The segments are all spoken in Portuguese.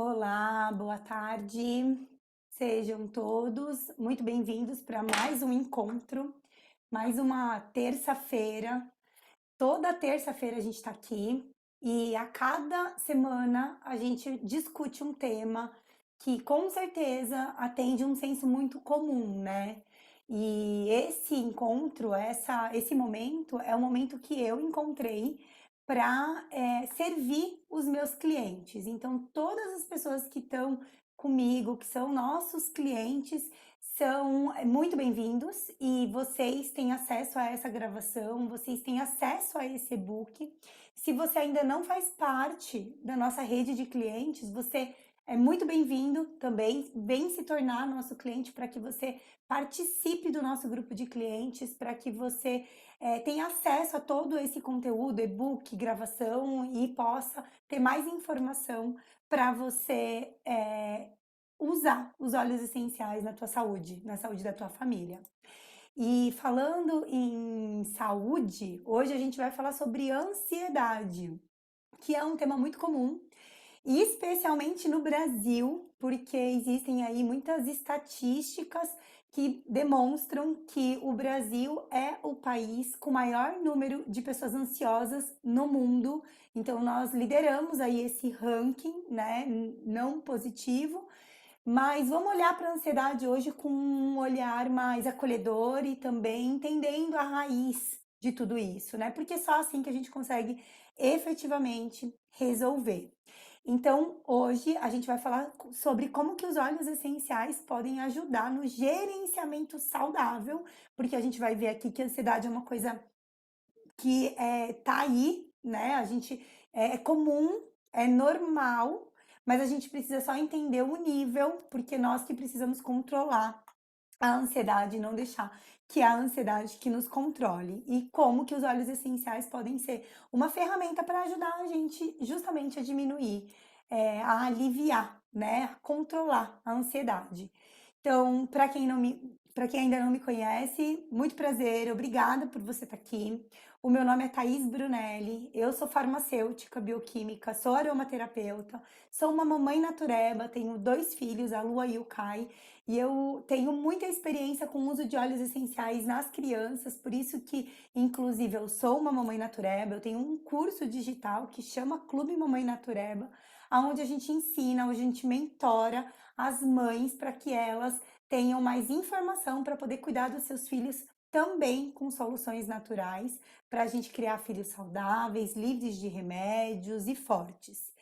Olá, boa tarde. Sejam todos muito bem-vindos para mais um encontro, mais uma terça-feira. Toda terça-feira a gente está aqui e a cada semana a gente discute um tema que com certeza atende um senso muito comum, né? E esse encontro, esse momento é o momento que eu encontrei para servir os meus clientes. Então, todas as pessoas que estão comigo, que são nossos clientes, são muito bem-vindos e vocês têm acesso a essa gravação, vocês têm acesso a esse e-book. Se você ainda não faz parte da nossa rede de clientes, você é muito bem-vindo também. Vem se tornar nosso cliente para que você participe do nosso grupo de clientes, para que você tenha acesso a todo esse conteúdo, e-book, gravação e possa ter mais informação para você usar os óleos essenciais na tua saúde, na saúde da tua família. E falando em saúde, hoje a gente vai falar sobre ansiedade, que é um tema muito comum, e especialmente no Brasil, porque existem aí muitas estatísticas que demonstram que o Brasil é o país com maior número de pessoas ansiosas no mundo. Então nós lideramos aí esse ranking, né, não positivo, mas vamos olhar para a ansiedade hoje com um olhar mais acolhedor e também entendendo a raiz de tudo isso, né? Porque é só assim que a gente consegue efetivamente resolver. Então, hoje a gente vai falar sobre como que os óleos essenciais podem ajudar no gerenciamento saudável, porque a gente vai ver aqui que a ansiedade é uma coisa que tá aí, né? A gente é comum, é normal, mas a gente precisa só entender o nível, porque nós que precisamos controlar a ansiedade e não deixar que a ansiedade que nos controle. E como que os óleos essenciais podem ser uma ferramenta para ajudar a gente justamente a diminuir, a aliviar, né? A controlar a ansiedade. Então, para quem ainda não me conhece, muito prazer, obrigada por você estar aqui. O meu nome é Thaís Brunelli, eu sou farmacêutica bioquímica, sou aromaterapeuta, sou uma mamãe natureba, tenho 2 filhos, a Lua e o Kai, e eu tenho muita experiência com o uso de óleos essenciais nas crianças, por isso que, inclusive, eu sou uma mamãe natureba, eu tenho um curso digital que chama Clube Mamãe Natureba, onde a gente ensina, onde a gente mentora as mães para que elas tenham mais informação para poder cuidar dos seus filhos também com soluções naturais, para a gente criar filhos saudáveis, livres de remédios e fortes.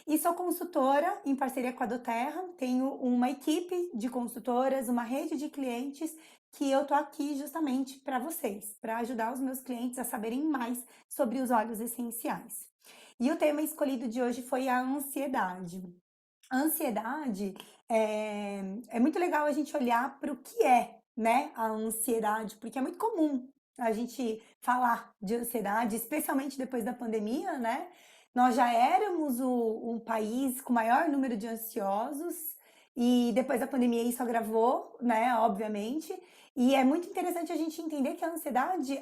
E sou consultora em parceria com a Doterra, tenho uma equipe de consultoras, uma rede de clientes que eu tô aqui justamente para vocês, para ajudar os meus clientes a saberem mais sobre os óleos essenciais. E o tema escolhido de hoje foi a ansiedade. A ansiedade é muito legal a gente olhar para o que é, né, a ansiedade, porque é muito comum a gente falar de ansiedade, especialmente depois da pandemia, né? Nós já éramos o país com maior número de ansiosos e depois da pandemia isso agravou, né, obviamente. E é muito interessante a gente entender que a ansiedade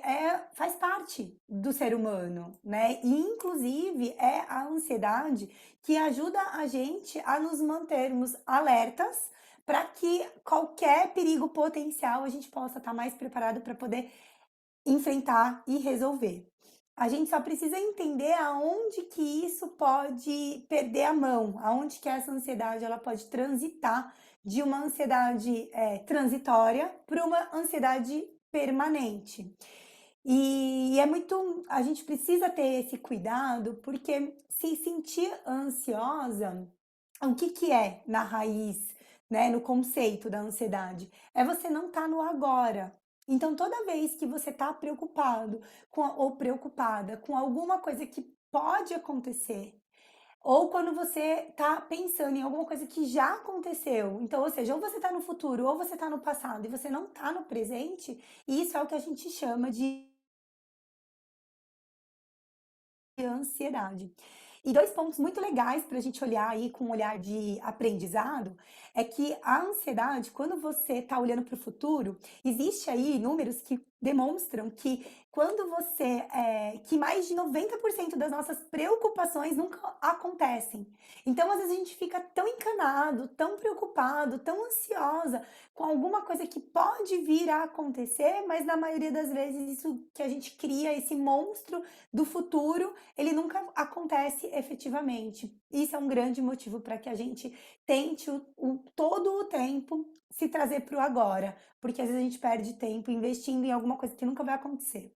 faz parte do ser humano, né? E inclusive é a ansiedade que ajuda a gente a nos mantermos alertas para que qualquer perigo potencial a gente possa estar mais preparado para poder enfrentar e resolver. A gente só precisa entender aonde que isso pode perder a mão, aonde que essa ansiedade ela pode transitar de uma ansiedade transitória para uma ansiedade permanente. E é muito, a gente precisa ter esse cuidado, porque se sentir ansiosa, o que que é na raiz, né, no conceito da ansiedade? É você não estar no agora. Então, toda vez que você está preocupado ou preocupada com alguma coisa que pode acontecer, ou quando você está pensando em alguma coisa que já aconteceu, então, ou seja, ou você está no futuro, ou você está no passado, e você não está no presente, isso é o que a gente chama de ansiedade. E 2 pontos muito legais para a gente olhar aí com um olhar de aprendizado, é que a ansiedade, quando você está olhando para o futuro, existe aí números que demonstram que quando que mais de 90% das nossas preocupações nunca acontecem. Então, às vezes, a gente fica tão encanado, tão preocupado, tão ansiosa com alguma coisa que pode vir a acontecer, mas na maioria das vezes isso que a gente cria, esse monstro do futuro, ele nunca acontece efetivamente. Isso é um grande motivo para que a gente tente todo o tempo se trazer para o agora, porque às vezes a gente perde tempo investindo em alguma coisa que nunca vai acontecer.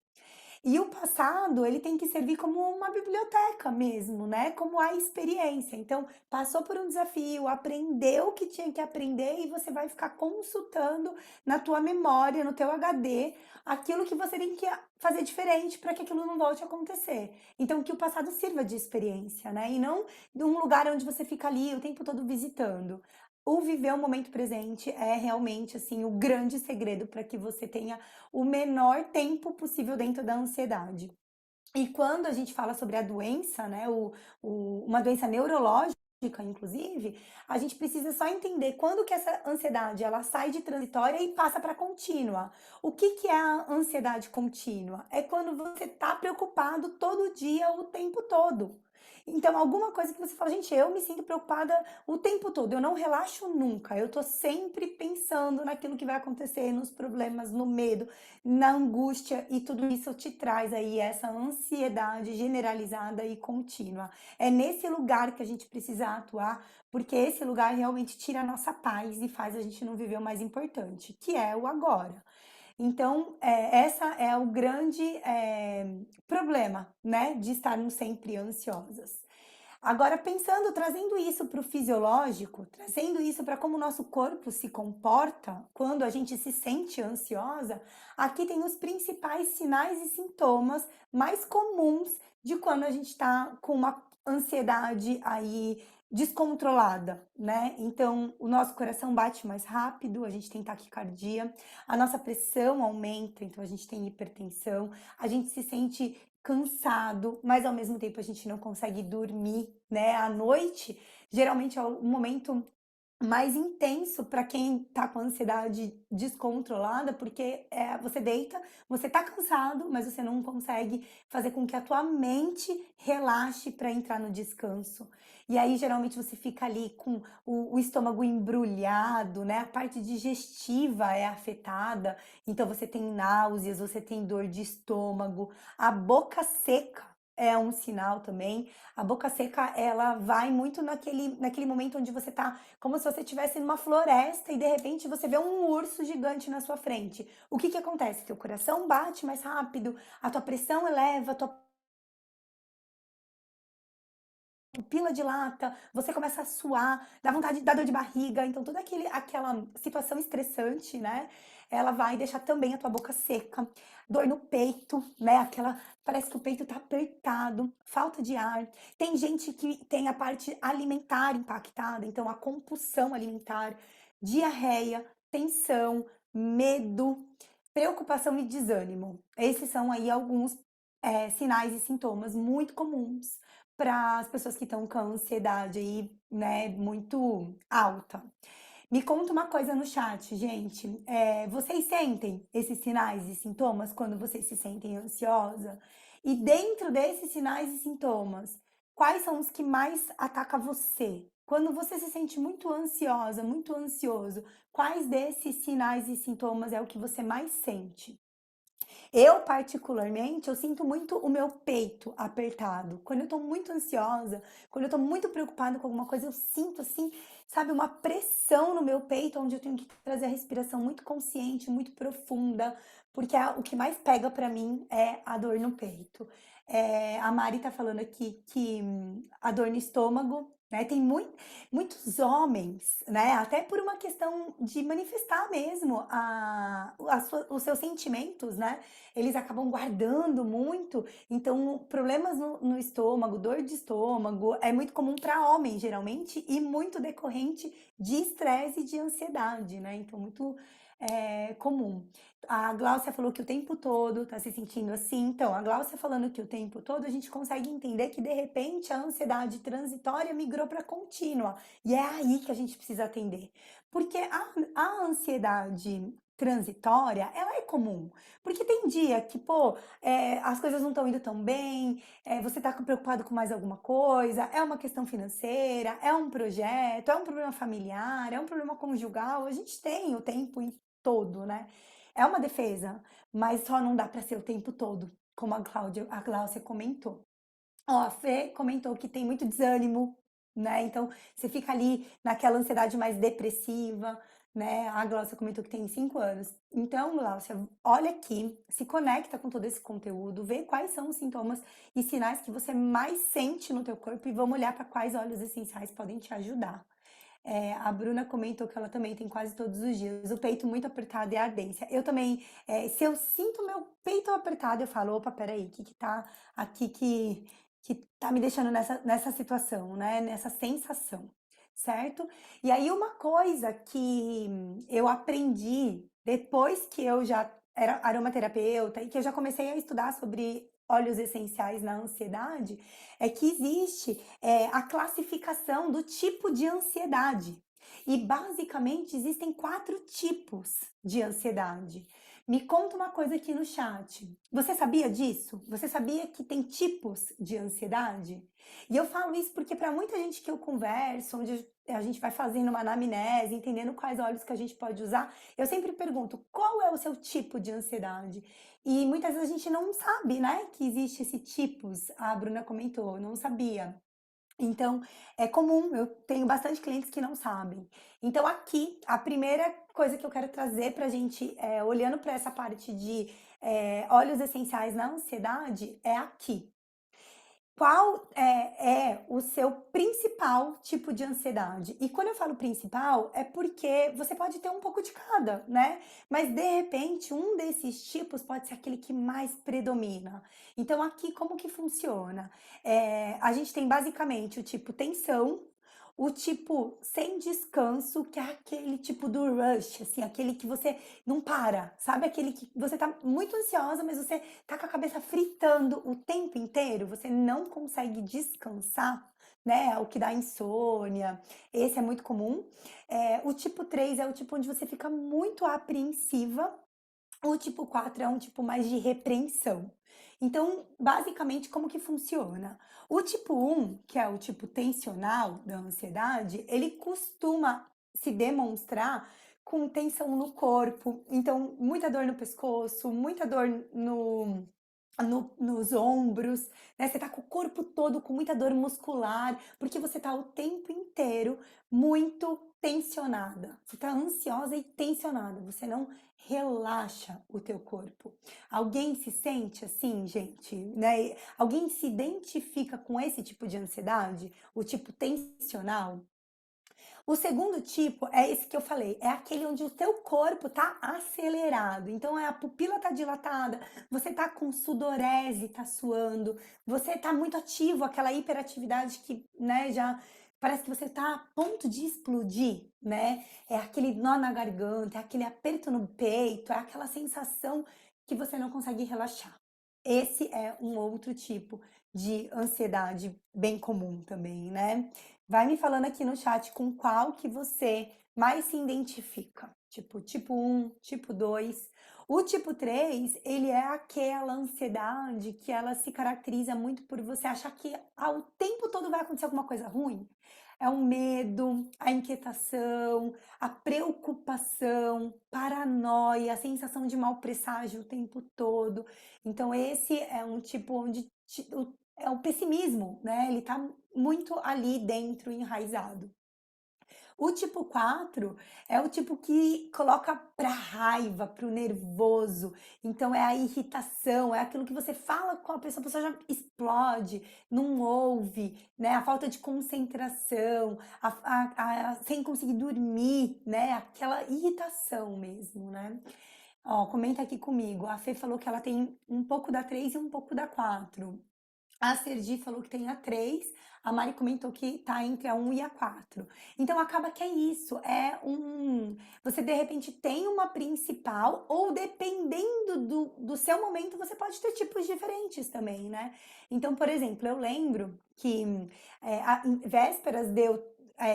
E o passado, ele tem que servir como uma biblioteca mesmo, né? Como a experiência. Então, passou por um desafio, aprendeu o que tinha que aprender e você vai ficar consultando na tua memória, no teu HD, aquilo que você tem que fazer diferente para que aquilo não volte a acontecer. Então, que o passado sirva de experiência, né? E não de um lugar onde você fica ali o tempo todo visitando. O viver o momento presente é realmente assim o grande segredo para que você tenha o menor tempo possível dentro da ansiedade. E quando a gente fala sobre a doença, né, uma doença neurológica, inclusive, a gente precisa só entender quando que essa ansiedade ela sai de transitória e passa para contínua. O que que é a ansiedade contínua? É quando você está preocupado todo dia, o tempo todo. Então, alguma coisa que você fala, gente, eu me sinto preocupada o tempo todo, eu não relaxo nunca, eu tô sempre pensando naquilo que vai acontecer, nos problemas, no medo, na angústia, e tudo isso te traz aí essa ansiedade generalizada e contínua. É nesse lugar que a gente precisa atuar, porque esse lugar realmente tira a nossa paz e faz a gente não viver o mais importante, que é o agora. Então, essa é o grande problema, né, de estarmos sempre ansiosas. Agora, pensando, trazendo isso para o fisiológico, trazendo isso para como o nosso corpo se comporta quando a gente se sente ansiosa, aqui tem os principais sinais e sintomas mais comuns de quando a gente está com uma ansiedade aí descontrolada, né? Então, o nosso coração bate mais rápido, a gente tem taquicardia, a nossa pressão aumenta, então a gente tem hipertensão, a gente se sente cansado, mas ao mesmo tempo a gente não consegue dormir, né? À noite, geralmente é o momento mais intenso para quem tá com a ansiedade descontrolada, porque você deita, você tá cansado, mas você não consegue fazer com que a tua mente relaxe para entrar no descanso. E aí, geralmente, você fica ali com o estômago embrulhado, né? A parte digestiva é afetada, então você tem náuseas, você tem dor de estômago, a boca seca é um sinal também. A boca seca, ela vai muito naquele momento onde você tá como se você estivesse numa floresta e de repente você vê um urso gigante na sua frente. O que que acontece? Teu coração bate mais rápido, a tua pressão eleva, a tua pupila dilata, você começa a suar, dá vontade, dá dor de barriga, então toda aquela situação estressante, né? Ela vai deixar também a tua boca seca, dor no peito, né? Parece que o peito tá apertado, falta de ar. Tem gente que tem a parte alimentar impactada, então a compulsão alimentar, diarreia, tensão, medo, preocupação e desânimo. Esses são aí alguns sinais e sintomas muito comuns para as pessoas que estão com a ansiedade aí, né, muito alta. Me conta uma coisa no chat, gente. Vocês sentem esses sinais e sintomas quando vocês se sentem ansiosa? E dentro desses sinais e sintomas, quais são os que mais atacam você? Quando você se sente muito ansiosa, muito ansioso, quais desses sinais e sintomas é o que você mais sente? Eu, particularmente, eu sinto muito o meu peito apertado. Quando eu tô muito ansiosa, quando eu tô muito preocupada com alguma coisa, eu sinto assim, sabe, uma pressão no meu peito, onde eu tenho que trazer a respiração muito consciente, muito profunda, porque o que mais pega pra mim é a dor no peito. A Mari tá falando aqui que a dor no estômago, né, tem muitos homens, né, até por uma questão de manifestar mesmo os seus sentimentos, né, eles acabam guardando muito, então problemas no estômago, dor de estômago, é muito comum para homens, geralmente, e muito decorrente de estresse e de ansiedade, né? Então, muito comum. A Gláucia falou que o tempo todo tá se sentindo assim. Então, a Gláucia falando que o tempo todo, a gente consegue entender que, de repente, a ansiedade transitória migrou para contínua. E é aí que a gente precisa atender. Porque a ansiedade transitória, ela é comum. Porque tem dia que, pô, as coisas não estão indo tão bem, você está preocupado com mais alguma coisa, é uma questão financeira, é um projeto, é um problema familiar, é um problema conjugal, a gente tem o tempo todo, né? É uma defesa, mas só não dá para ser o tempo todo, como a Gláucia comentou. Ó, a Fê comentou que tem muito desânimo, né? Então, você fica ali naquela ansiedade mais depressiva, né? A Glaucia comentou que tem 5 anos. Então, Glaucia, olha aqui, se conecta com todo esse conteúdo, vê quais são os sintomas e sinais que você mais sente no teu corpo e vamos olhar para quais óleos essenciais podem te ajudar. A Bruna comentou que ela também tem quase todos os dias. O peito muito apertado e a ardência. Eu também, se eu sinto meu peito apertado, eu falo, opa, peraí, o que que tá aqui que tá me deixando nessa situação, né? Nessa sensação, certo? E aí uma coisa que eu aprendi depois que eu já era aromaterapeuta e que eu já comecei a estudar sobre óleos essenciais na ansiedade, é que existe a classificação do tipo de ansiedade. E basicamente existem 4 tipos de ansiedade. Me conta uma coisa aqui no chat. Você sabia disso? Você sabia que tem tipos de ansiedade? E eu falo isso porque para muita gente que eu converso, onde a gente vai fazendo uma anamnese, entendendo quais óleos que a gente pode usar, eu sempre pergunto qual é o seu tipo de ansiedade? E muitas vezes a gente não sabe, né, que existe esse tipos. A Bruna comentou, eu não sabia. Então, é comum, eu tenho bastante clientes que não sabem. Então, aqui, a primeira coisa que eu quero trazer para a gente, olhando para essa parte de óleos essenciais na ansiedade, é aqui. Qual é o seu principal tipo de ansiedade? E quando eu falo principal, é porque você pode ter um pouco de cada, né? Mas de repente, um desses tipos pode ser aquele que mais predomina. Então, aqui como que funciona? A gente tem basicamente o tipo tensão, o tipo sem descanso, que é aquele tipo do rush, assim, aquele que você não para, sabe? Aquele que você tá muito ansiosa, mas você tá com a cabeça fritando o tempo inteiro, você não consegue descansar, né? É o que dá insônia. Esse é muito comum. O tipo 3 é o tipo onde você fica muito apreensiva. O tipo 4 é um tipo mais de repreensão. Então, basicamente, como que funciona? O tipo 1, que é o tipo tensional da ansiedade, ele costuma se demonstrar com tensão no corpo. Então, muita dor no pescoço, muita dor nos ombros, né? Você tá com o corpo todo com muita dor muscular, porque você tá o tempo inteiro muito tensionada. Você tá ansiosa e tensionada. Você não relaxa o teu corpo. Alguém se sente assim, gente, né? Alguém se identifica com esse tipo de ansiedade? O tipo tensional? O segundo tipo é esse que eu falei, é aquele onde o teu corpo tá acelerado. Então a pupila tá dilatada, você tá com sudorese, tá suando, você tá muito ativo, aquela hiperatividade que, né, já parece que você tá a ponto de explodir, né? É aquele nó na garganta, é aquele aperto no peito, é aquela sensação que você não consegue relaxar. Esse é um outro tipo de ansiedade bem comum também, né? Vai me falando aqui no chat com qual que você mais se identifica. Tipo 1, tipo 2. O tipo 3, ele é aquela ansiedade que ela se caracteriza muito por você achar que ao tempo todo vai acontecer alguma coisa ruim. É o medo, a inquietação, a preocupação, paranoia, a sensação de mau presságio o tempo todo. Então, esse é um tipo onde é o pessimismo, né? Ele tá muito ali dentro, enraizado. O tipo 4 é o tipo que coloca para raiva, para o nervoso. Então é a irritação, é aquilo que você fala com a pessoa já explode, não ouve, né? A falta de concentração, sem conseguir dormir, né? Aquela irritação mesmo, né? Ó, comenta aqui comigo. A Fê falou que ela tem um pouco da 3 e um pouco da 4. A Sergi falou que tem a 3, a Mari comentou que tá entre a 1 e a 4. Então acaba que é isso, você de repente tem uma principal, ou dependendo do seu momento, você pode ter tipos diferentes também, né? Então, por exemplo, eu lembro que em vésperas de eu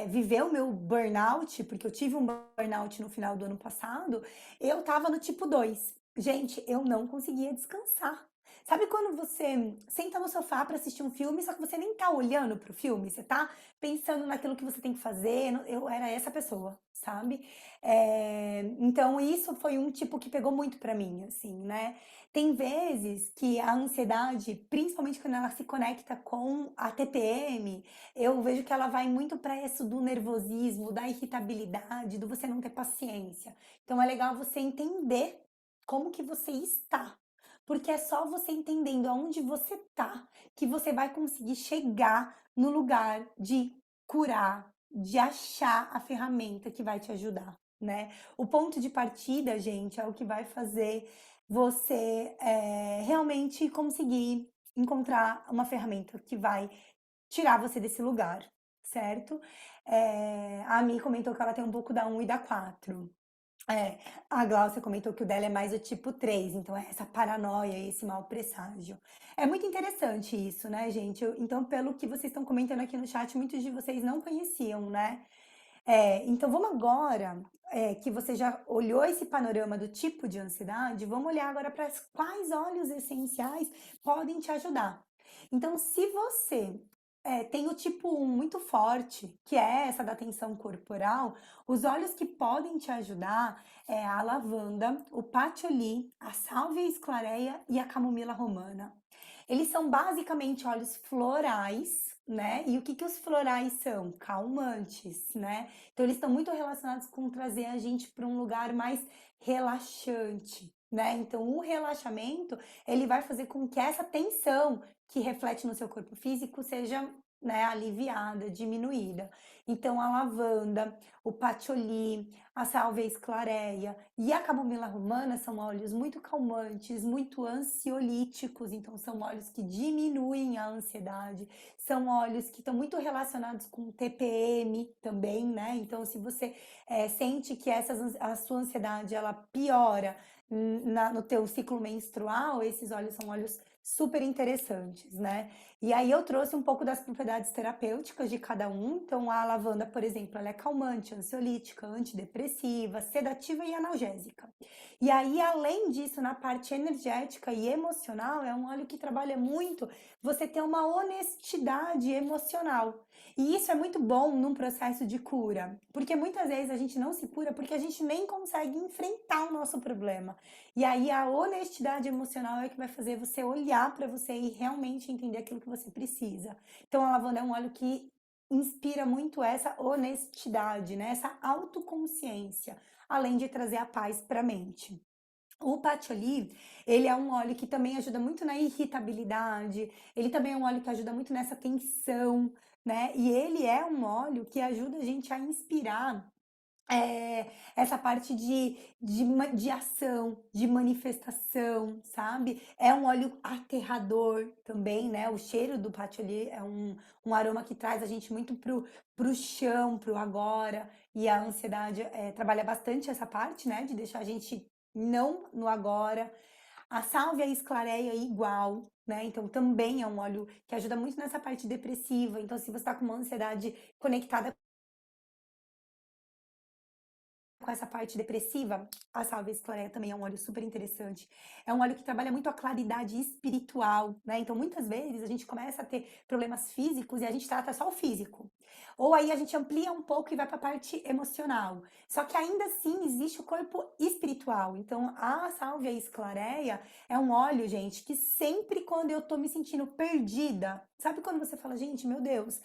viver o meu burnout, porque eu tive um burnout no final do ano passado, eu estava no tipo 2. Gente, eu não conseguia descansar. Sabe quando você senta no sofá para assistir um filme, só que você nem tá olhando pro filme, você tá pensando naquilo que você tem que fazer? Eu era essa pessoa, sabe? Então isso foi um tipo que pegou muito pra mim, assim, né? Tem vezes que a ansiedade, principalmente quando ela se conecta com a TPM, eu vejo que ela vai muito para isso do nervosismo, da irritabilidade, do você não ter paciência. Então é legal você entender como que você está. Porque é só você entendendo aonde você tá que você vai conseguir chegar no lugar de curar, de achar a ferramenta que vai te ajudar, né? O ponto de partida, gente, é o que vai fazer você realmente conseguir encontrar uma ferramenta que vai tirar você desse lugar, certo? A Mi comentou que ela tem um pouco da um e da 4. É, a Glaucia comentou que o dela é mais o tipo 3, então é essa paranoia, esse mau presságio. É muito interessante isso, né, gente? Então, pelo que vocês estão comentando aqui no chat, muitos de vocês não conheciam, né? Então vamos agora, que você já olhou esse panorama do tipo de ansiedade, vamos olhar agora para quais óleos essenciais podem te ajudar. Então, se você tem o tipo 1 muito forte, que é essa da tensão corporal, os óleos que podem te ajudar é a lavanda, o patchouli, a sálvia esclareia e a camomila romana. Eles são basicamente óleos florais, né? E o que os florais são? Calmantes, né? Então eles estão muito relacionados com trazer a gente para um lugar mais relaxante, né? Então o relaxamento, ele vai fazer com que essa tensão que reflete no seu corpo físico seja, né, aliviada, diminuída. Então a lavanda, o patchouli, a sálvia esclareia e a camomila romana são óleos muito calmantes, muito ansiolíticos, então são óleos que diminuem a ansiedade, são óleos que estão muito relacionados com TPM também, né? Então, se você sente que a sua ansiedade ela piora no teu ciclo menstrual, esses óleos são óleos super interessantes, né? E aí eu trouxe um pouco das propriedades terapêuticas de cada um. Então, a lavanda, por exemplo, ela é calmante, ansiolítica, antidepressiva, sedativa e analgésica. E aí, além disso, na parte energética e emocional, é um óleo que trabalha muito você ter uma honestidade emocional. E isso é muito bom num processo de cura, porque muitas vezes a gente não se cura porque a gente nem consegue enfrentar o nosso problema. E aí a honestidade emocional é que vai fazer você olhar para você e realmente entender aquilo que você precisa. Então a lavanda é um óleo que inspira muito essa honestidade, né? Essa autoconsciência, além de trazer a paz para a mente. O patchouli, ele é um óleo que também ajuda muito na irritabilidade, ele também é um óleo que ajuda muito nessa tensão, né? E ele é um óleo que ajuda a gente a inspirar essa parte de ação, de manifestação, sabe? É um óleo aterrador também, né? O cheiro do patchouli é um aroma que traz a gente muito pro chão, pro agora. E a ansiedade trabalha bastante essa parte, né? De deixar a gente não no agora. A sálvia esclareia igual, né? Então também é um óleo que ajuda muito nessa parte depressiva. Então, se você está com uma ansiedade conectada com essa parte depressiva, a sálvia esclareia também é um óleo super interessante. É um óleo que trabalha muito a claridade espiritual, né? Então, muitas vezes a gente começa a ter problemas físicos e a gente trata só o físico. Ou aí a gente amplia um pouco e vai para a parte emocional. Só que ainda assim existe o corpo espiritual. Então, a sálvia esclareia é um óleo, gente, que sempre quando eu tô me sentindo perdida, sabe quando você fala, gente, meu Deus,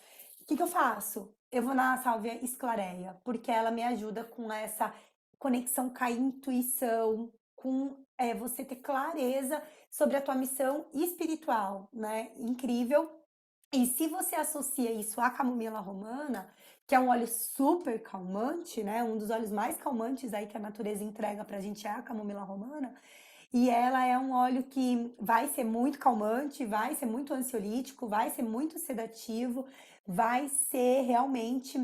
que eu faço? Eu vou na sálvia esclareia, porque ela me ajuda com essa conexão com a intuição, com você ter clareza sobre a tua missão espiritual, né? Incrível. E se você associa isso à camomila romana, que é um óleo super calmante, né? Um dos óleos mais calmantes aí que a natureza entrega pra gente é a camomila romana. E ela é um óleo que vai ser muito calmante, vai ser muito ansiolítico, vai ser muito sedativo, vai ser realmente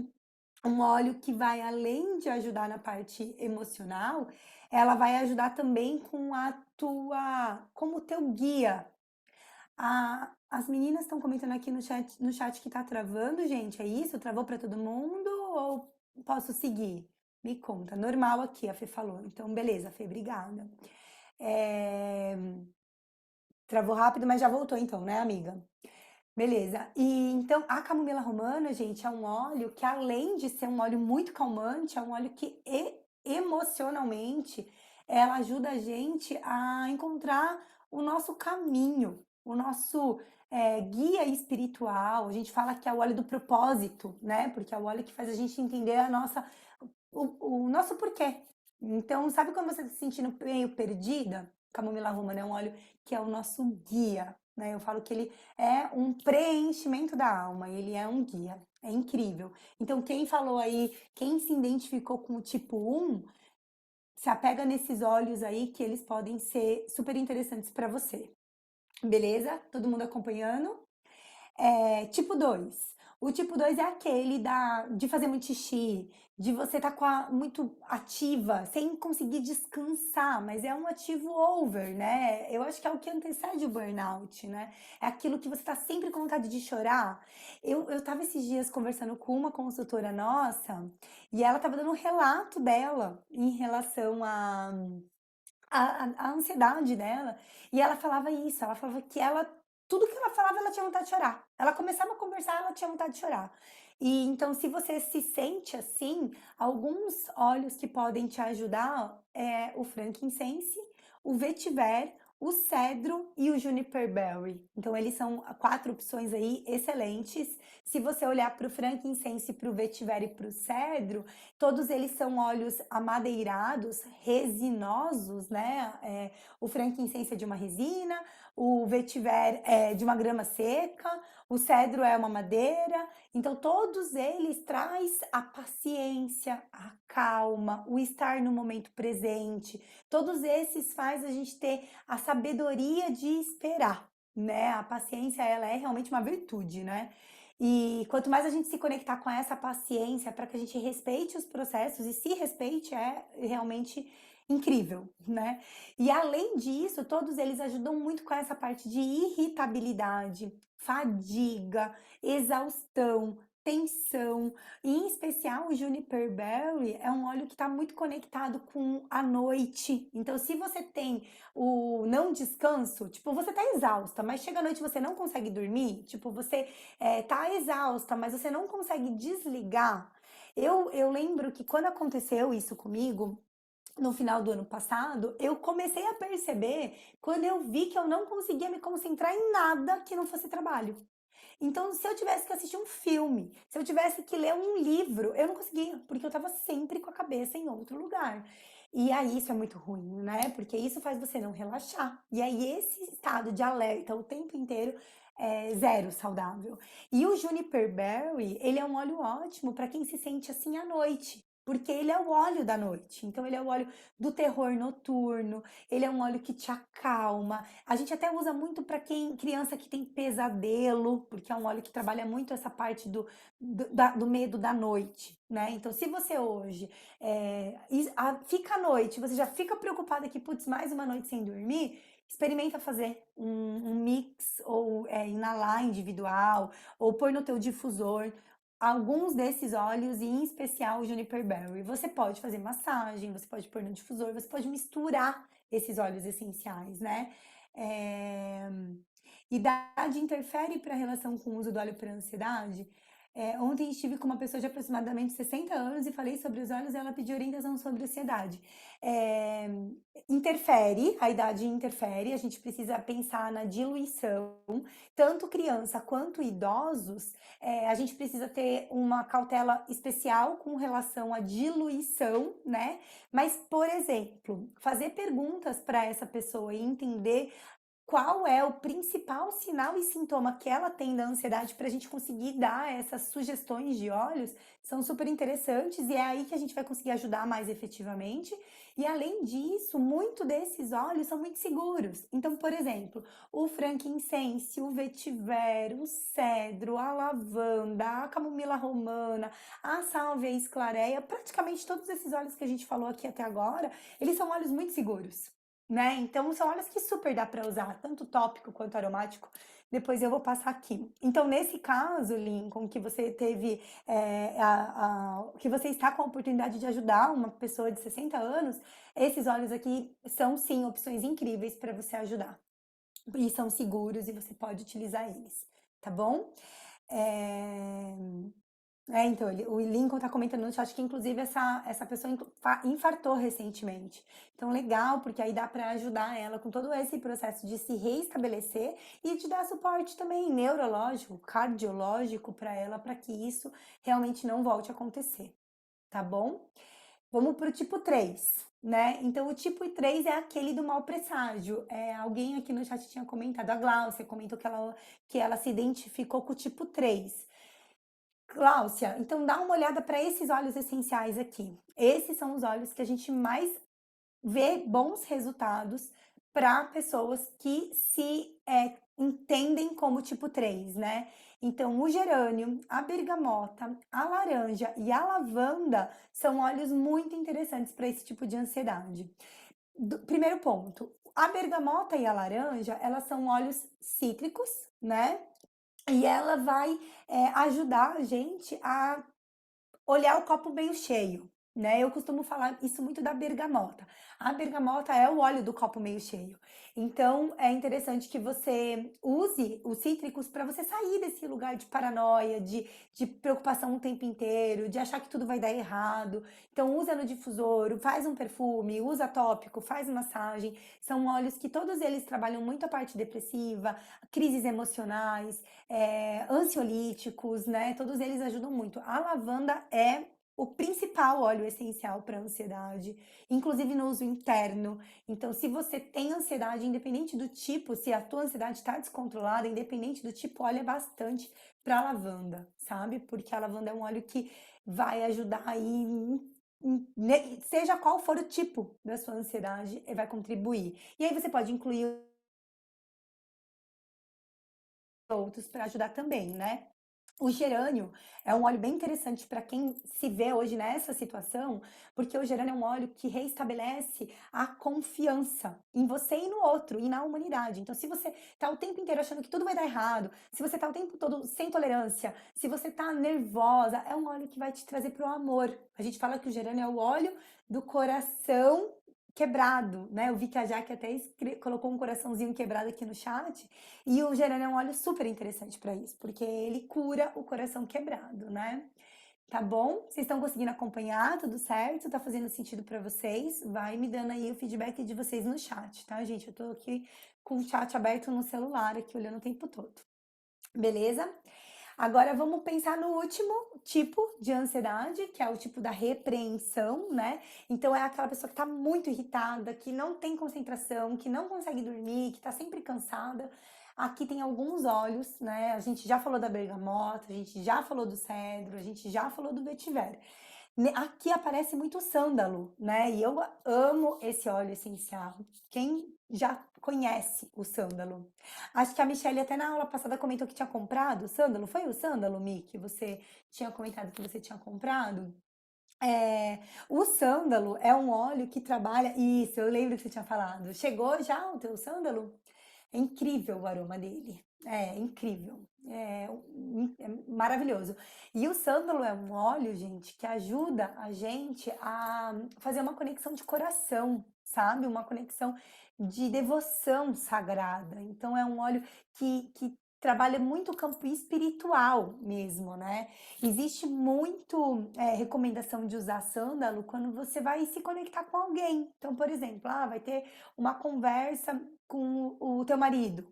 um óleo que vai, além de ajudar na parte emocional, ela vai ajudar também com a tua, como teu guia, As meninas estão comentando aqui no chat que tá travando, gente. É isso? Travou para todo mundo ou posso seguir? Me conta. Normal aqui, a Fê falou. Então, beleza, Fê, obrigada. É, Travou rápido, mas já voltou então, né, amiga? Beleza. E então, a camomila romana, gente, é um óleo que, além de ser um óleo muito calmante, é um óleo que emocionalmente ela ajuda a gente a encontrar o nosso caminho, o nosso guia espiritual. A gente fala que é o óleo do propósito, né? Porque é o óleo que faz a gente entender o nosso porquê. Então, sabe quando você está se sentindo meio perdida? Camomila romana é um óleo que é o nosso guia, né? Eu falo que ele é um preenchimento da alma, ele é um guia. É incrível. Então, quem falou aí, quem se identificou com o tipo 1, se apega nesses olhos aí que eles podem ser super interessantes para você. Beleza? Todo mundo acompanhando? Tipo 2. O tipo 2 é aquele de fazer muito xixi, de você estar muito ativa, sem conseguir descansar, mas é um ativo over, né? Eu acho que é o que antecede o burnout, né? É aquilo que você está sempre com vontade de chorar. Eu tava esses dias conversando com uma consultora nossa e ela tava dando um relato dela em relação a ansiedade dela. E ela falava isso, ela falava que tudo que ela falava, ela tinha vontade de chorar. Ela começava a conversar, ela tinha vontade de chorar. E então, se você se sente assim, alguns óleos que podem te ajudar é o frankincense, o vetiver, o cedro e o juniper berry. Então, eles são 4 opções aí excelentes. Se você olhar para o frankincense, para o vetiver e para o cedro, todos eles são óleos amadeirados, resinosos, né? O frankincense é de uma resina, o vetiver é de uma grama seca, o cedro é uma madeira. Então, todos eles traz a paciência, a calma, o estar no momento presente. Todos esses faz a gente ter a sabedoria de esperar, né? A paciência, ela é realmente uma virtude, né? E quanto mais a gente se conectar com essa paciência para que a gente respeite os processos e se respeite, é realmente incrível, né? E além disso, todos eles ajudam muito com essa parte de irritabilidade, fadiga, exaustão, tensão. E em especial o Juniper Berry é um óleo que está muito conectado com a noite. Então, se você tem o não descanso, tipo, você tá exausta, mas chega à noite e você não consegue dormir, tipo, você tá exausta, mas você não consegue desligar. Eu lembro que quando aconteceu isso comigo, no final do ano passado, eu comecei a perceber quando eu vi que eu não conseguia me concentrar em nada que não fosse trabalho. Então, se eu tivesse que assistir um filme, se eu tivesse que ler um livro, eu não conseguia, porque eu estava sempre com a cabeça em outro lugar. E aí isso é muito ruim, né? Porque isso faz você não relaxar. E aí esse estado de alerta o tempo inteiro é zero saudável. E o Juniper Berry, ele é um óleo ótimo para quem se sente assim à noite. Porque ele é o óleo da noite. Então, ele é o óleo do terror noturno, ele é um óleo que te acalma. A gente até usa muito para quem, criança que tem pesadelo, porque é um óleo que trabalha muito essa parte do medo da noite, né? Então, se você hoje fica à noite, você já fica preocupada que, putz, mais uma noite sem dormir, experimenta fazer um mix ou inalar individual ou pôr no teu difusor alguns desses óleos e em especial o Juniper Berry. Você pode fazer massagem, você pode pôr no difusor, você pode misturar esses óleos essenciais, né? É... Idade interfere para a relação com o uso do óleo para ansiedade? Ontem estive com uma pessoa de aproximadamente 60 anos e falei sobre os olhos e ela pediu orientação sobre ansiedade. É, Interfere, a idade interfere, a gente precisa pensar na diluição. Tanto criança quanto idosos, a gente precisa ter uma cautela especial com relação à diluição, né? Mas, por exemplo, fazer perguntas para essa pessoa e entender qual é o principal sinal e sintoma que ela tem da ansiedade para a gente conseguir dar essas sugestões de óleos são super interessantes e é aí que a gente vai conseguir ajudar mais efetivamente. E além disso, muito desses óleos são muito seguros. Então, por exemplo, o frankincense, o vetiver, o cedro, a lavanda, a camomila romana, a sálvia esclareia, praticamente todos esses óleos que a gente falou aqui até agora, eles são óleos muito seguros. né? Então são óleos que super dá para usar, tanto tópico quanto aromático. Depois eu vou passar aqui. Então, nesse caso, Lincoln, que você teve, que você está com a oportunidade de ajudar uma pessoa de 60 anos, esses óleos aqui são sim opções incríveis para você ajudar. E são seguros e você pode utilizar eles, tá bom? É, então, o Lincoln tá comentando no chat que, inclusive, essa pessoa infartou recentemente. Então, legal, porque aí dá para ajudar ela com todo esse processo de se reestabelecer e de dar suporte também neurológico, cardiológico para ela, para que isso realmente não volte a acontecer, tá bom? Vamos para o tipo 3, né? Então, o tipo 3 é aquele do mau presságio. Alguém aqui no chat tinha comentado, a Glaucia comentou que ela se identificou com o tipo 3. Gláucia, então dá uma olhada para esses óleos essenciais aqui. Esses são os óleos que a gente mais vê bons resultados para pessoas que se entendem como tipo 3, né? Então, o gerânio, a bergamota, a laranja e a lavanda são óleos muito interessantes para esse tipo de ansiedade. Primeiro ponto, a bergamota e a laranja, elas são óleos cítricos, né? E ela vai ajudar a gente a olhar o copo meio cheio, né? Eu costumo falar isso muito da bergamota. A bergamota é o óleo do copo meio cheio. Então, é interessante que você use os cítricos para você sair desse lugar de paranoia, de preocupação o tempo inteiro, de achar que tudo vai dar errado. Então, usa no difusor, faz um perfume, usa tópico, faz massagem. São óleos que todos eles trabalham muito a parte depressiva, crises emocionais, ansiolíticos, né? Todos eles ajudam muito. A lavanda é o principal óleo essencial para ansiedade, inclusive no uso interno. Então, se você tem ansiedade, independente do tipo, se a tua ansiedade está descontrolada, independente do tipo, olha bastante para a lavanda, sabe? Porque a lavanda é um óleo que vai ajudar aí, seja qual for o tipo da sua ansiedade, vai contribuir. E aí você pode incluir outros para ajudar também, né? O gerânio é um óleo bem interessante para quem se vê hoje nessa situação, porque o gerânio é um óleo que reestabelece a confiança em você e no outro e na humanidade. Então, se você tá o tempo inteiro achando que tudo vai dar errado, se você tá o tempo todo sem tolerância, se você tá nervosa, é um óleo que vai te trazer pro amor. A gente fala que o gerânio é o óleo do coração quebrado, né? Eu vi que a Jaque até colocou um coraçãozinho quebrado aqui no chat. E o gerânio é um óleo super interessante para isso, porque ele cura o coração quebrado, né? Tá bom? Vocês estão conseguindo acompanhar? Tudo certo? Tá fazendo sentido para vocês? Vai me dando aí o feedback de vocês no chat, tá, gente? Eu tô aqui com o chat aberto no celular, aqui olhando o tempo todo. Beleza? Agora vamos pensar no último tipo de ansiedade, que é o tipo da repreensão, né? Então é aquela pessoa que tá muito irritada, que não tem concentração, que não consegue dormir, que tá sempre cansada. Aqui tem alguns óleos, né? A gente já falou da bergamota, a gente já falou do cedro, a gente já falou do vetiver. Aqui aparece muito sândalo, né? E eu amo esse óleo essencial. Quem já conhece o sândalo? Acho que a Michelle até na aula passada comentou que tinha comprado o sândalo. Foi o sândalo, Mi, que você tinha comentado que você tinha comprado? O sândalo é um óleo que trabalha. Isso, eu lembro que você tinha falado. Chegou já o teu sândalo? É incrível o aroma dele. É incrível. É maravilhoso. E o sândalo é um óleo, gente, que ajuda a gente a fazer uma conexão de coração, sabe? Uma conexão de devoção sagrada. Então, é um óleo que trabalha muito o campo espiritual mesmo, né? Existe muito recomendação de usar sândalo quando você vai se conectar com alguém. Então, por exemplo, vai ter uma conversa com o teu marido,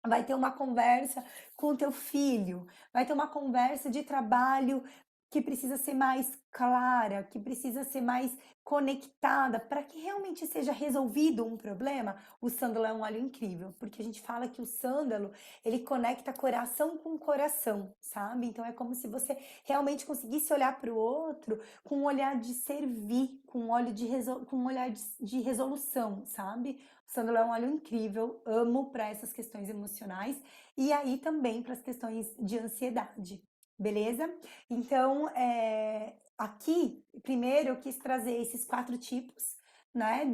vai ter uma conversa com o teu filho, vai ter uma conversa de trabalho que precisa ser mais clara, que precisa ser mais conectada, para que realmente seja resolvido um problema. O sândalo é um óleo incrível, porque a gente fala que o sândalo, ele conecta coração com coração, sabe? Então é como se você realmente conseguisse olhar para o outro com um olhar de servir, com um olho com um olhar de resolução, sabe? O sândalo é um óleo incrível, amo para essas questões emocionais e aí também para as questões de ansiedade, beleza? Então, aqui, primeiro eu quis trazer esses 4 tipos, né,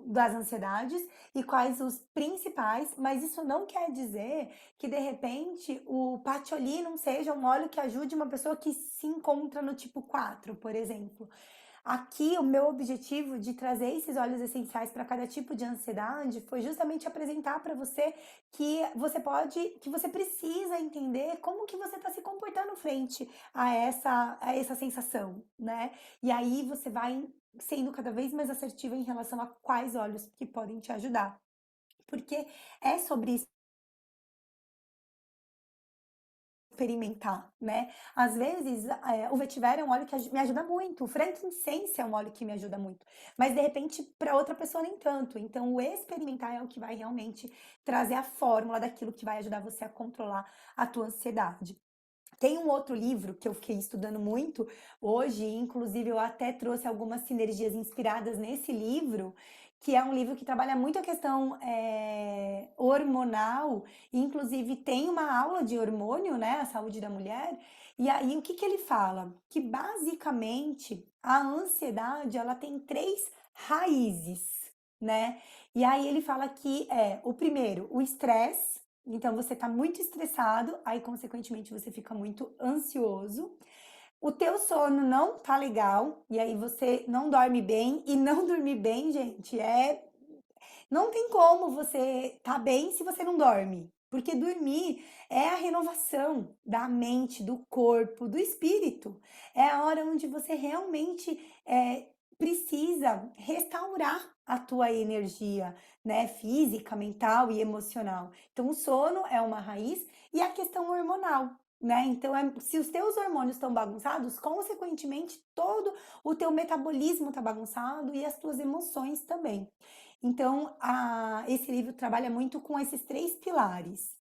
das ansiedades e quais os principais, mas isso não quer dizer que de repente o patchouli não seja um óleo que ajude uma pessoa que se encontra no tipo 4, por exemplo. Aqui, o meu objetivo de trazer esses óleos essenciais para cada tipo de ansiedade foi justamente apresentar para você que você pode, que você precisa entender como que você está se comportando frente a essa sensação, né? E aí você vai sendo cada vez mais assertiva em relação a quais óleos que podem te ajudar. Porque é sobre isso experimentar, né? Às vezes, o vetiver é um óleo que me ajuda muito, o frankincense é um óleo que me ajuda muito, mas de repente para outra pessoa nem tanto. Então, o experimentar é o que vai realmente trazer a fórmula daquilo que vai ajudar você a controlar a tua ansiedade. Tem um outro livro que eu fiquei estudando muito hoje, inclusive eu até trouxe algumas sinergias inspiradas nesse livro, que é um livro que trabalha muito a questão hormonal, e inclusive tem uma aula de hormônio, né, a saúde da mulher, e aí o que que ele fala? Que basicamente a ansiedade ela tem três raízes, né? E aí ele fala que o primeiro, o estresse, então você está muito estressado, aí consequentemente você fica muito ansioso. O teu sono não tá legal, e aí você não dorme bem, e não dormir bem, gente, não tem como você tá bem se você não dorme. Porque dormir é a renovação da mente, do corpo, do espírito. É a hora onde você realmente precisa restaurar a tua energia, né, física, mental e emocional. Então, o sono é uma raiz e a questão hormonal, né? Então, se os teus hormônios estão bagunçados, consequentemente, todo o teu metabolismo está bagunçado e as tuas emoções também. Então, esse livro trabalha muito com esses três pilares.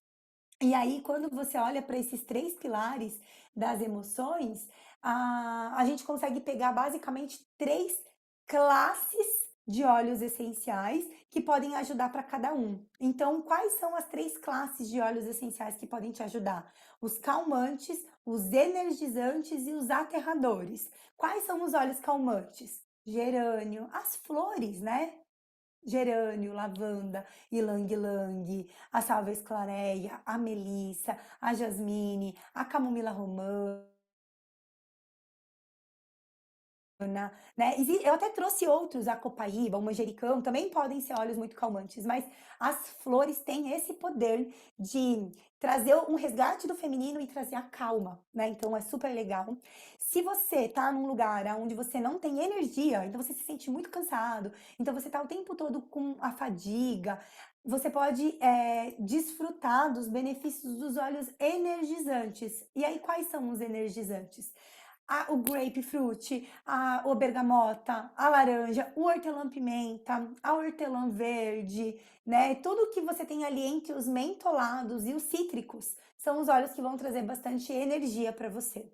E aí, quando você olha para esses três pilares das emoções, a gente consegue pegar basicamente três classes de óleos essenciais que podem ajudar para cada um. Então, quais são as três classes de óleos essenciais que podem te ajudar? Os calmantes, os energizantes e os aterradores. Quais são os óleos calmantes? Gerânio, as flores, né? Gerânio, lavanda, ylang-ylang, a salvia esclareia, a melissa, a jasmine, a camomila romana, né? Eu até trouxe outros, a copaíba, o manjericão, também podem ser óleos muito calmantes, mas as flores têm esse poder de trazer um resgate do feminino e trazer a calma, né? Então é super legal. Se você tá num lugar onde você não tem energia, então você se sente muito cansado, então você tá o tempo todo com a fadiga, você pode desfrutar dos benefícios dos óleos energizantes. E aí, quais são os energizantes? O grapefruit, o bergamota, a laranja, o hortelã-pimenta, a hortelã verde, né? Tudo que você tem ali entre os mentolados e os cítricos são os óleos que vão trazer bastante energia para você.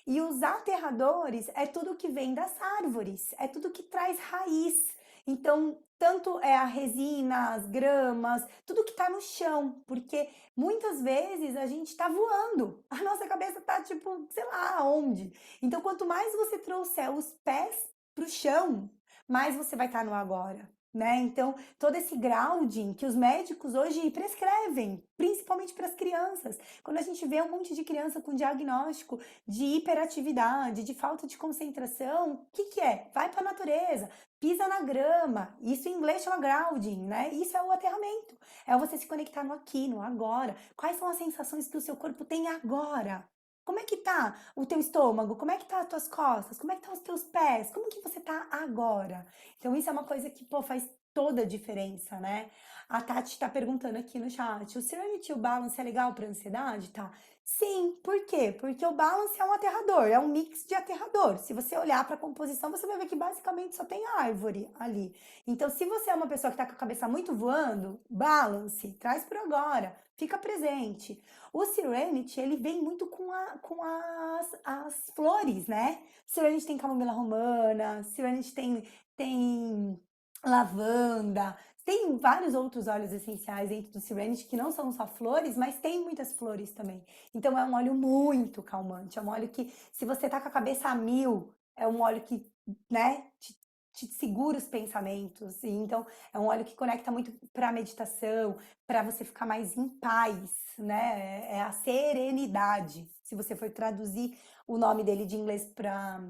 E os aterradores é tudo que vem das árvores, é tudo que traz raiz. Então, tanto é a resina, as gramas, tudo que está no chão, porque muitas vezes a gente está voando, a nossa cabeça está tipo, sei lá onde. Então, quanto mais você trouxer os pés para o chão, mais você vai estar no agora. Né? Então, todo esse grounding que os médicos hoje prescrevem, principalmente para as crianças. Quando a gente vê um monte de criança com diagnóstico de hiperatividade, de falta de concentração, o que que é? Vai para a natureza, pisa na grama. Isso em inglês chama grounding, né? Isso é o aterramento. É você se conectar no aqui, no agora. Quais são as sensações que o seu corpo tem agora? Como é que tá o teu estômago? Como é que tá as tuas costas? Como é que tá os teus pés? Como que você tá agora? Então isso é uma coisa que, pô, faz toda a diferença, né? A Tati tá perguntando aqui no chat, o Serenity e o Balance é legal para ansiedade? Tá. Sim, por quê? Porque o Balance é um aterrador, é um mix de aterrador. Se você olhar para a composição, você vai ver que basicamente só tem árvore ali. Então, se você é uma pessoa que está com a cabeça muito voando, Balance, traz para agora, fica presente. O Serenity, ele vem muito com as flores, né? Serenity tem camomila romana, Serenity tem lavanda, tem vários outros óleos essenciais dentro do Serenity que não são só flores, mas tem muitas flores também. Então é um óleo muito calmante, é um óleo que, se você tá com a cabeça a mil, é um óleo que, né, te segura os pensamentos. E então, é um óleo que conecta muito para a meditação, para você ficar mais em paz, né? É a serenidade. Se você for traduzir o nome dele de inglês para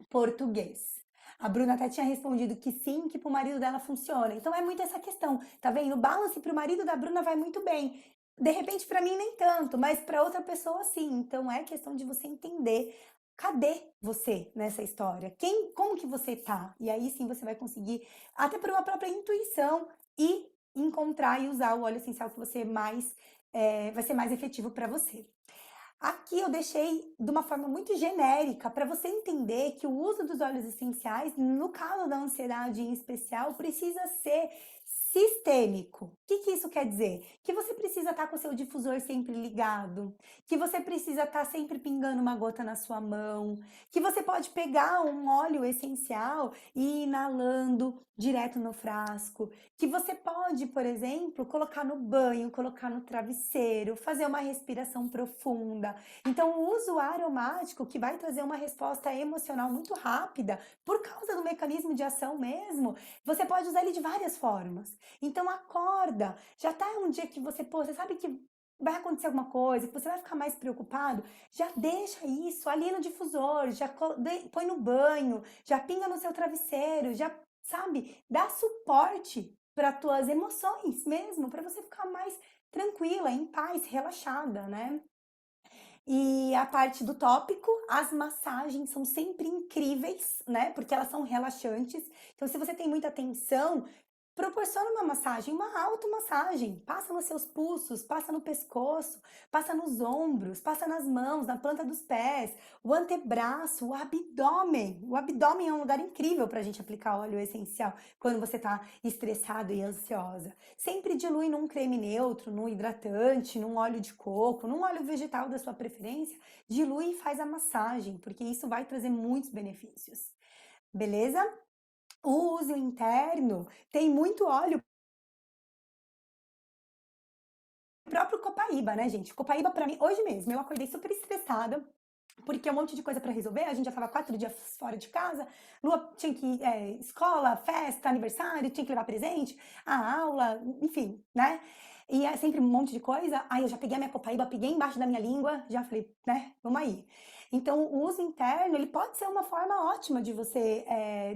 português. A Bruna até tinha respondido que sim, que pro marido dela funciona. Então é muito essa questão, tá vendo? O balance pro marido da Bruna vai muito bem. De repente para mim nem tanto, mas para outra pessoa sim. Então é questão de você entender cadê você nessa história? Como que você tá? E aí sim você vai conseguir, até por uma própria intuição, e encontrar e usar o óleo essencial que você mais vai ser mais efetivo para você. Aqui eu deixei de uma forma muito genérica para você entender que o uso dos óleos essenciais, no caso da ansiedade em especial, precisa ser sistêmico. O que que isso quer dizer? Que você precisa estar com o seu difusor sempre ligado, que você precisa estar sempre pingando uma gota na sua mão, que você pode pegar um óleo essencial e ir inalando direto no frasco, que você pode, por exemplo, colocar no banho, colocar no travesseiro, fazer uma respiração profunda. Então, o uso aromático, que vai trazer uma resposta emocional muito rápida, por causa do mecanismo de ação mesmo, você pode usar ele de várias formas. Então, acorda, já tá um dia que você sabe que vai acontecer alguma coisa, que você vai ficar mais preocupado, já deixa isso ali no difusor, põe no banho, já pinga no seu travesseiro, já sabe, dá suporte para tuas emoções mesmo, para você ficar mais tranquila, em paz, relaxada, né? E a parte do tópico, as massagens são sempre incríveis, né? Porque elas são relaxantes. Então, se você tem muita tensão, proporciona uma massagem, uma automassagem. Passa nos seus pulsos, passa no pescoço, passa nos ombros, passa nas mãos, na planta dos pés, o antebraço, o abdômen. O abdômen é um lugar incrível para a gente aplicar óleo essencial quando você está estressado e ansiosa. Sempre dilui num creme neutro, num hidratante, num óleo de coco, num óleo vegetal da sua preferência. Dilui e faz a massagem, porque isso vai trazer muitos benefícios. Beleza? O uso interno tem muito óleo. O próprio Copaíba, né, gente? Copaíba, pra mim, hoje mesmo, eu acordei super estressada, porque um monte de coisa para resolver, a gente já tava 4 dias fora de casa, Lua tinha que ir, escola, festa, aniversário, tinha que levar presente, a aula, enfim, né? E é sempre um monte de coisa. Aí eu já peguei a minha copaíba, peguei embaixo da minha língua, já falei, né, vamos aí. Então, o uso interno, ele pode ser uma forma ótima de você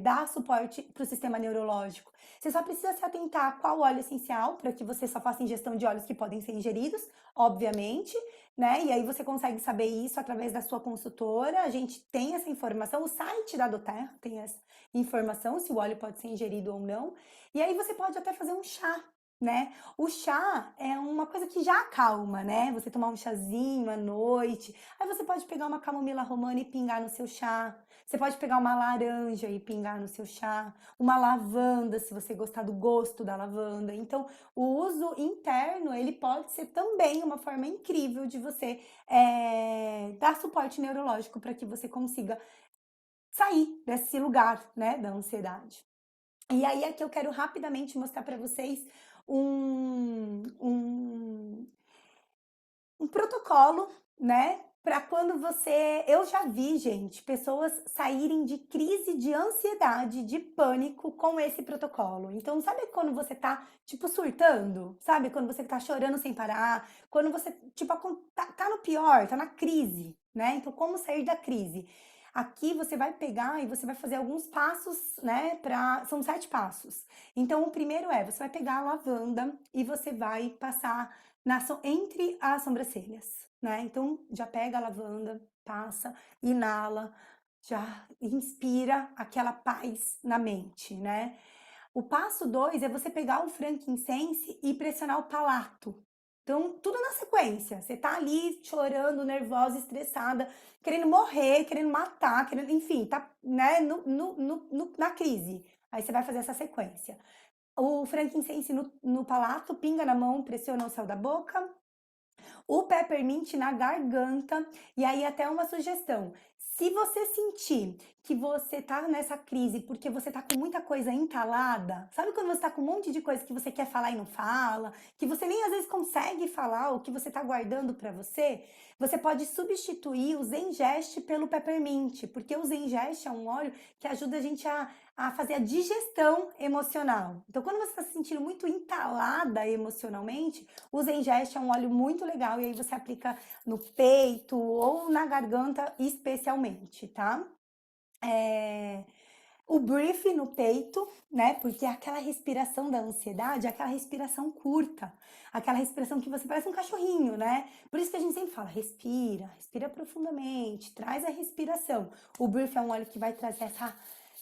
dar suporte para o sistema neurológico. Você só precisa se atentar a qual óleo essencial, para que você só faça ingestão de óleos que podem ser ingeridos, obviamente, né? E aí você consegue saber isso através da sua consultora. A gente tem essa informação, o site da Doterra tem essa informação, se o óleo pode ser ingerido ou não. E aí você pode até fazer um chá, né? O chá é uma coisa que já acalma, né? Você tomar um chazinho à noite. Aí você pode pegar uma camomila romana e pingar no seu chá. Você pode pegar uma laranja e pingar no seu chá. Uma lavanda, se você gostar do gosto da lavanda. Então, o uso interno, ele pode ser também uma forma incrível de você dar suporte neurológico para que você consiga sair desse lugar, né, da ansiedade. E aí aqui eu quero rapidamente mostrar para vocês um, um, um protocolo, né? Para quando você. Eu já vi, gente, pessoas saírem de crise de ansiedade, de pânico com esse protocolo. Então, sabe quando você tá, tipo, surtando? Sabe? Quando você tá chorando sem parar? Quando você, tipo, tá no pior, tá na crise, né? Então, como sair da crise? Aqui você vai pegar e você vai fazer alguns passos, né? São 7 passos. Então, o primeiro você vai pegar a lavanda e você vai passar entre as sobrancelhas, né? Então já pega a lavanda, passa, inala, já inspira aquela paz na mente, né? O passo 2 é você pegar o frankincense e pressionar o palato. Então, tudo na sequência. Você tá ali chorando, nervosa, estressada, querendo morrer, querendo matar, querendo, enfim, tá, né, na crise. Aí você vai fazer essa sequência. O frankincense no palato, pinga na mão, pressiona o céu da boca. o peppermint na garganta. E aí até uma sugestão, se você sentir que você tá nessa crise porque você tá com muita coisa entalada, sabe quando você tá com um monte de coisa que você quer falar e não fala, que você nem às vezes consegue falar, ou que você tá guardando pra você? Você pode substituir o Zengest pelo peppermint, porque o Zengest é um óleo que ajuda a gente a fazer a digestão emocional. Então, quando você está se sentindo muito entalada emocionalmente, o Zengest é um óleo muito legal e aí você aplica no peito ou na garganta especialmente, tá? O brief no peito, né? Porque aquela respiração da ansiedade é aquela respiração curta, aquela respiração que você parece um cachorrinho, né? Por isso que a gente sempre fala, respira, respira profundamente, traz a respiração. O brief é um óleo que vai trazer essa,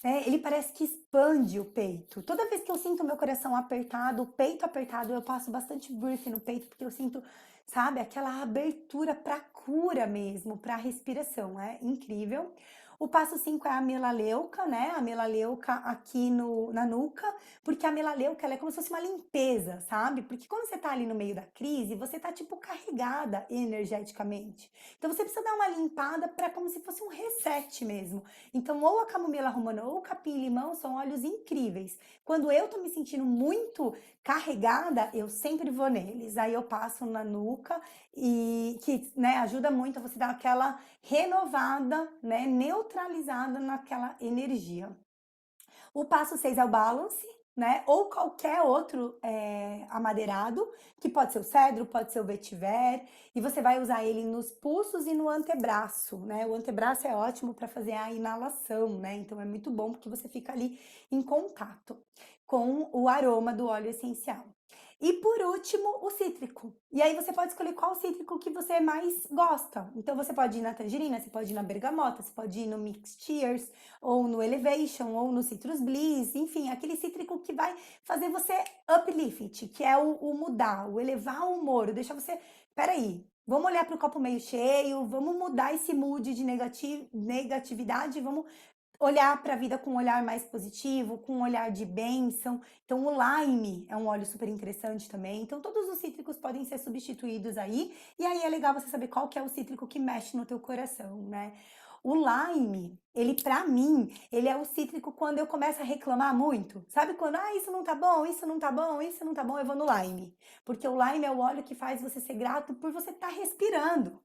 né? Ele parece que expande o peito. Toda vez que eu sinto meu coração apertado, o peito apertado, eu passo bastante brief no peito, porque eu sinto, sabe, aquela abertura para cura mesmo, para respiração. É incrível. O passo 5 é a melaleuca, né? A melaleuca aqui na nuca, porque a melaleuca ela é como se fosse uma limpeza, sabe? Porque quando você tá ali no meio da crise, você tá tipo carregada energeticamente. Então você precisa dar uma limpada para como se fosse um reset mesmo. Então, ou a camomila romana ou o capim-limão são óleos incríveis. Quando eu tô me sentindo muito carregada, eu sempre vou neles. Aí eu passo na nuca e que, né, ajuda muito a você dar aquela renovada, né, neutralizada naquela energia. O passo 6 é o balance, né? Ou qualquer outro amadeirado, que pode ser o cedro, pode ser o vetiver, e você vai usar ele nos pulsos e no antebraço, né? O antebraço é ótimo para fazer a inalação, né? Então é muito bom porque você fica ali em contato com o aroma do óleo essencial. E por último, o cítrico. E aí você pode escolher qual cítrico que você mais gosta. Então você pode ir na tangerina, você pode ir na bergamota, você pode ir no Mixed Tears, ou no Elevation, ou no Citrus Bliss, enfim, aquele cítrico que vai fazer você uplift, que é o mudar, o elevar o humor, o deixar você, peraí, vamos olhar para o copo meio cheio, vamos mudar esse mood de negatividade, vamos olhar para a vida com um olhar mais positivo, com um olhar de bênção. Então, o lime é um óleo super interessante também. Então, todos os cítricos podem ser substituídos aí. E aí é legal você saber qual que é o cítrico que mexe no teu coração, né? O lime, ele para mim, ele é o cítrico quando eu começo a reclamar muito. Sabe quando, isso não tá bom, isso não tá bom, isso não tá bom, eu vou no lime. Porque o lime é o óleo que faz você ser grato por você estar respirando.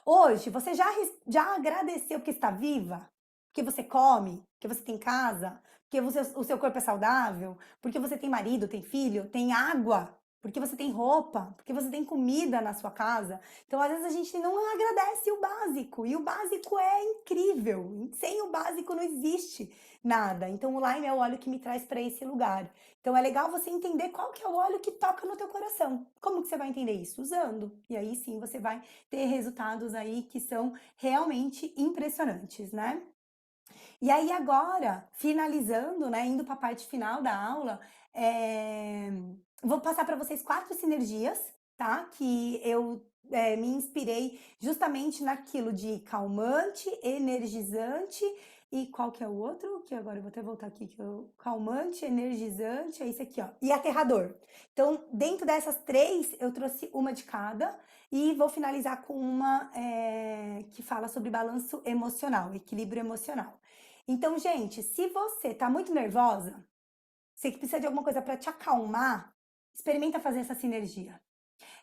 Hoje, você já agradeceu porque está viva? Porque você come? Porque você tem casa? Porque o seu corpo é saudável? Porque você tem marido, tem filho, tem água? Porque você tem roupa? Porque você tem comida na sua casa? Então, às vezes, a gente não agradece o básico. E o básico é incrível. Sem o básico não existe nada. Então, o lime é o óleo que me traz para esse lugar. Então é legal você entender qual que é o óleo que toca no teu coração. Como que você vai entender isso? Usando. E aí sim você vai ter resultados aí que são realmente impressionantes, né? E aí agora, finalizando, né, indo para a parte final da aula, vou passar para vocês 4 sinergias, tá? Que eu me inspirei justamente naquilo de calmante, energizante e qual que é o outro? Que agora eu vou até voltar aqui, que é o calmante, energizante, é isso aqui, ó, e aterrador. Então, dentro dessas 3, eu trouxe uma de cada e vou finalizar com uma que fala sobre balanço emocional, equilíbrio emocional. Então, gente, se você tá muito nervosa, você que precisa de alguma coisa para te acalmar, experimenta fazer essa sinergia.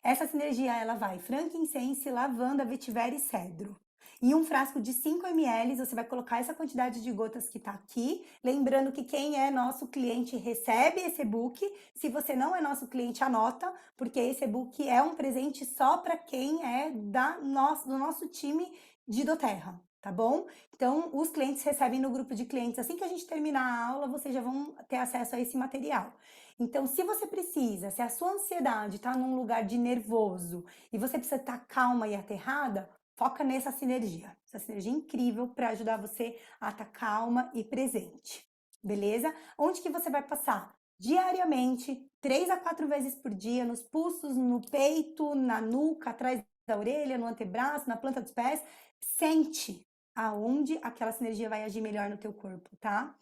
Essa sinergia, ela vai frankincense, lavanda, vetiver e cedro. Em um frasco de 5 ml, você vai colocar essa quantidade de gotas que tá aqui. Lembrando que quem é nosso cliente recebe esse e-book. Se você não é nosso cliente, anota, porque esse e-book é um presente só para quem é do nosso time de doTERRA, tá bom? Então, os clientes recebem no grupo de clientes. Assim que a gente terminar a aula, vocês já vão ter acesso a esse material. Então, se você precisa, se a sua ansiedade está num lugar de nervoso e você precisa estar calma e aterrada, foca nessa sinergia. Essa sinergia é incrível para ajudar você a estar calma e presente. Beleza? Onde que você vai passar? Diariamente, 3 a 4 vezes por dia, nos pulsos, no peito, na nuca, atrás da orelha, no antebraço, na planta dos pés. Sente aonde aquela sinergia vai agir melhor no teu corpo, tá?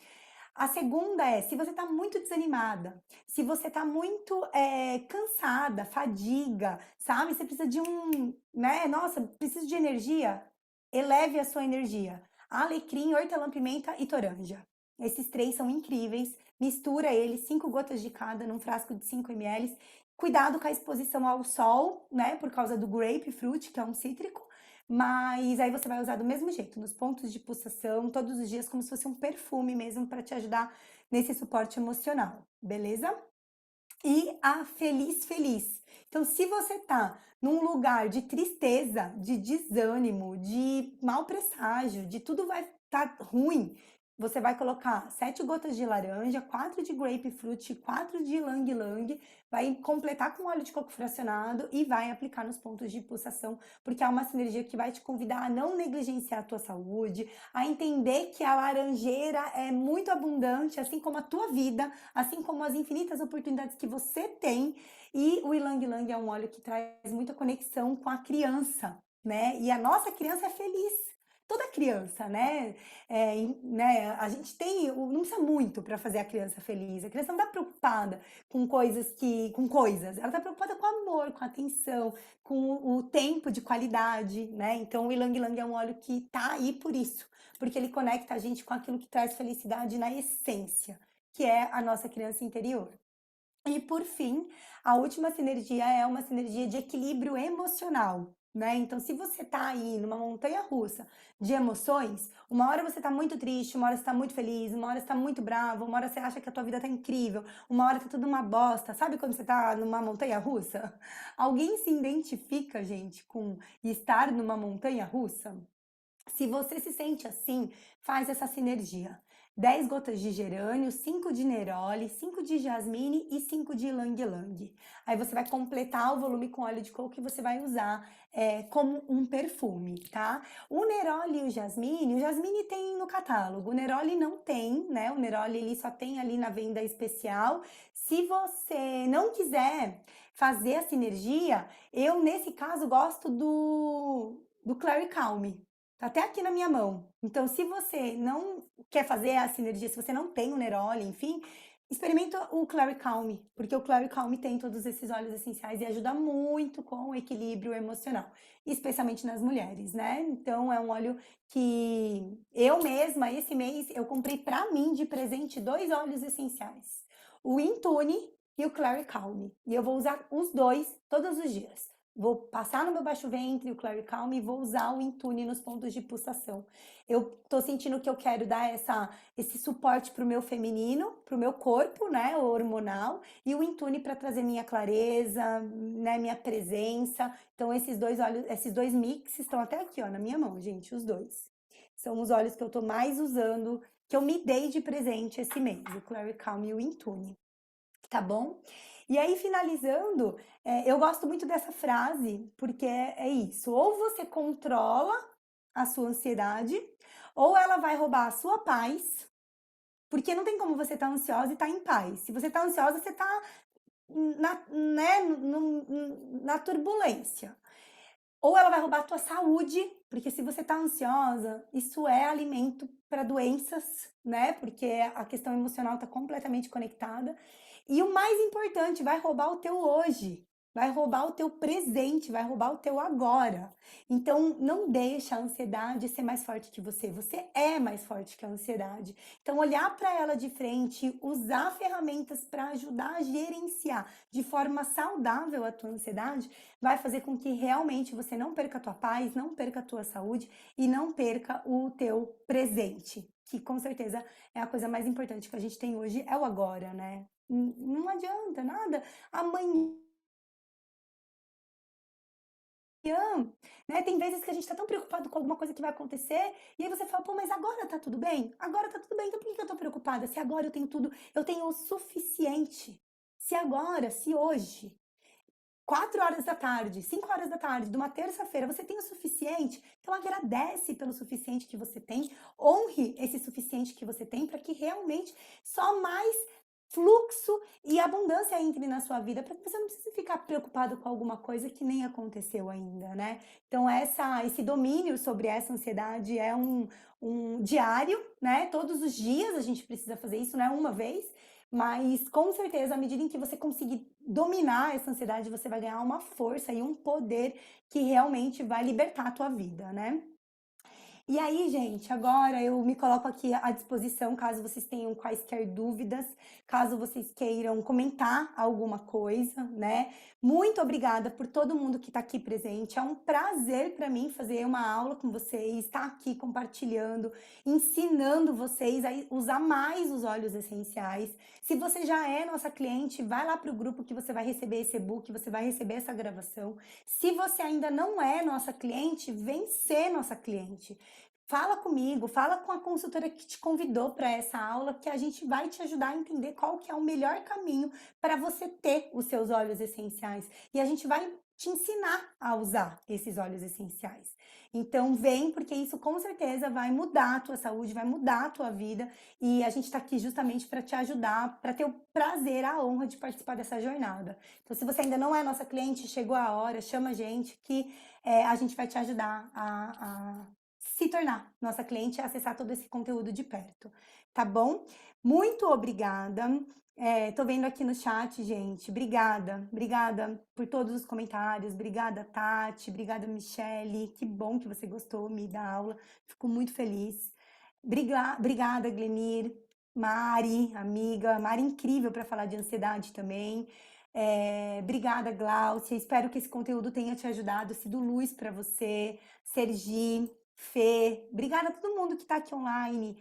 A segunda é, se você está muito desanimada, se você está muito cansada, fadiga, sabe? Você precisa de né? Nossa, preciso de energia. Eleve a sua energia. Alecrim, hortelã-pimenta e toranja. Esses três são incríveis. Mistura eles, 5 gotas de cada num frasco de 5 ml. Cuidado com a exposição ao sol, né? Por causa do grapefruit, que é um cítrico. Mas aí você vai usar do mesmo jeito, nos pontos de pulsação, todos os dias, como se fosse um perfume mesmo para te ajudar nesse suporte emocional, beleza? E a Feliz Feliz. Então, se você tá num lugar de tristeza, de desânimo, de mau presságio, de tudo vai estar ruim, você vai colocar 7 gotas de laranja, 4 de grapefruit, 4 de ylang ylang, vai completar com óleo de coco fracionado e vai aplicar nos pontos de pulsação, porque é uma sinergia que vai te convidar a não negligenciar a tua saúde, a entender que a laranjeira é muito abundante, assim como a tua vida, assim como as infinitas oportunidades que você tem. E o ylang ylang é um óleo que traz muita conexão com a criança, né? E a nossa criança é feliz. Toda criança, né? Né? A gente tem, não precisa muito para fazer a criança feliz. A criança não está preocupada com coisas. Ela está preocupada com amor, com atenção, com o tempo de qualidade, né? Então o ylang ylang é um óleo que tá aí por isso, porque ele conecta a gente com aquilo que traz felicidade na essência, que é a nossa criança interior. E por fim, a última sinergia é uma sinergia de equilíbrio emocional, né? Então, se você tá aí numa montanha russa de emoções, uma hora você tá muito triste, uma hora você tá muito feliz, uma hora você tá muito bravo, uma hora você acha que a tua vida tá incrível, uma hora tá tudo uma bosta. Sabe quando você tá numa montanha russa? Alguém se identifica, gente, com estar numa montanha russa? Se você se sente assim, faz essa sinergia. 10 gotas de gerânio, 5 de neroli, 5 de jasmine e 5 de ylang ylang. Aí você vai completar o volume com óleo de coco que você vai usar como um perfume, tá? O neroli e o jasmine tem no catálogo, o neroli não tem, né? O neroli ele só tem ali na venda especial. Se você não quiser fazer a sinergia, eu nesse caso gosto do Clary Calm. Tá até aqui na minha mão. Então, se você não quer fazer a sinergia, se você não tem o neroli, enfim, experimenta o Clary Calm, porque o Clary Calm tem todos esses óleos essenciais e ajuda muito com o equilíbrio emocional, especialmente nas mulheres, né? Então, é um óleo que eu mesma, esse mês, eu comprei pra mim de presente 2 óleos essenciais. O Intune e o Clary Calm. E eu vou usar os dois todos os dias. Vou passar no meu baixo ventre o Clary Calm e vou usar o Intune nos pontos de pulsação. Eu tô sentindo que eu quero dar esse suporte pro meu feminino, pro meu corpo, né, hormonal, e o Intune para trazer minha clareza, né, minha presença. Então esses dois óleos, esses dois mix estão até aqui, ó, na minha mão, gente, os dois. São os óleos que eu tô mais usando, que eu me dei de presente esse mês, o Clary Calm e o Intune. Tá bom? E aí, finalizando, eu gosto muito dessa frase, porque é isso. Ou você controla a sua ansiedade, ou ela vai roubar a sua paz, porque não tem como você estar ansiosa e estar em paz. Se você está ansiosa, você está né, na turbulência. Ou ela vai roubar a tua saúde, porque se você está ansiosa, isso é alimento para doenças, né? Porque a questão emocional está completamente conectada. E o mais importante, vai roubar o teu hoje, vai roubar o teu presente, vai roubar o teu agora. Então, não deixa a ansiedade ser mais forte que você. Você é mais forte que a ansiedade. Então, olhar para ela de frente, usar ferramentas para ajudar a gerenciar de forma saudável a tua ansiedade, vai fazer com que realmente você não perca a tua paz, não perca a tua saúde e não perca o teu presente, que com certeza é a coisa mais importante que a gente tem hoje, é o agora, né? Não adianta nada. Amanhã, né? Tem vezes que a gente tá tão preocupado com alguma coisa que vai acontecer, e aí você fala, pô, mas agora tá tudo bem? Agora tá tudo bem, então por que eu tô preocupada? Se agora eu tenho tudo, eu tenho o suficiente. Se agora, se hoje, 4 horas da tarde, 5 horas da tarde, de uma terça-feira, você tem o suficiente, então agradece pelo suficiente que você tem, honre esse suficiente que você tem, para que realmente só mais fluxo e abundância entre na sua vida, para que você não precise ficar preocupado com alguma coisa que nem aconteceu ainda, né? Então, esse domínio sobre essa ansiedade é um diário, né? Todos os dias a gente precisa fazer isso, não é uma vez, mas com certeza, à medida em que você conseguir dominar essa ansiedade, você vai ganhar uma força e um poder que realmente vai libertar a tua vida, né? E aí, gente, agora eu me coloco aqui à disposição caso vocês tenham quaisquer dúvidas, caso vocês queiram comentar alguma coisa, né? Muito obrigada por todo mundo que está aqui presente. É um prazer para mim fazer uma aula com vocês, estar aqui compartilhando, ensinando vocês a usar mais os óleos essenciais. Se você já é nossa cliente, vai lá para o grupo que você vai receber esse e-book, você vai receber essa gravação. Se você ainda não é nossa cliente, vem ser nossa cliente. Fala comigo, fala com a consultora que te convidou para essa aula, que a gente vai te ajudar a entender qual que é o melhor caminho para você ter os seus óleos essenciais. E a gente vai te ensinar a usar esses óleos essenciais. Então vem, porque isso com certeza vai mudar a tua saúde, vai mudar a tua vida. E a gente está aqui justamente para te ajudar, para ter o prazer, a honra de participar dessa jornada. Então, se você ainda não é nossa cliente, chegou a hora, chama a gente que a gente vai te ajudar a se tornar nossa cliente e acessar todo esse conteúdo de perto, tá bom? Muito obrigada. Tô vendo aqui no chat, gente. Obrigada por todos os comentários. Obrigada, Tati. Obrigada, Michele. Que bom que você gostou da aula. Fico muito feliz. Obrigada, Glenir. Mari, amiga. Mari, incrível para falar de ansiedade também. Obrigada, Glaucia. Espero que esse conteúdo tenha te ajudado, sido luz para você. Sergi, Fê, obrigada a todo mundo que está aqui online.